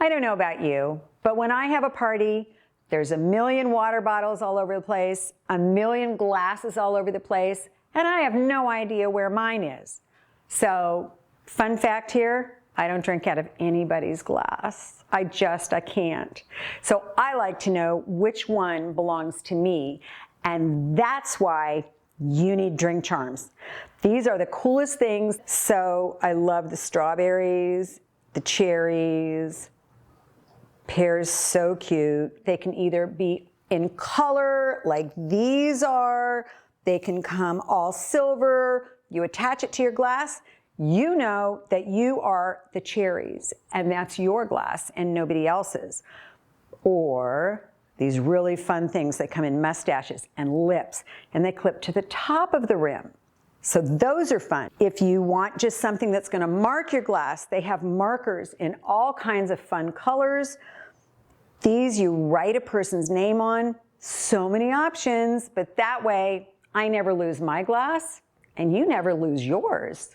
I don't know about you, but when I have a party, there's a million water bottles all over the place, a million glasses all over the place, and I have no idea where mine is. So, fun fact here, I don't drink out of anybody's glass. I can't. So I like to know which one belongs to me, and that's why you need drink charms. These are the coolest things. So I love the strawberries, the cherries, pears, so cute. They can either be in color like these are, they can come all silver, you attach it to your glass, you know that you are the cherries and that's your glass and nobody else's. Or these really fun things that come in mustaches and lips and they clip to the top of the rim. So those are fun. If you want just something that's going to mark your glass, they have markers in all kinds of fun colors. These you write a person's name on. So many options, but that way I never lose my glass and you never lose yours.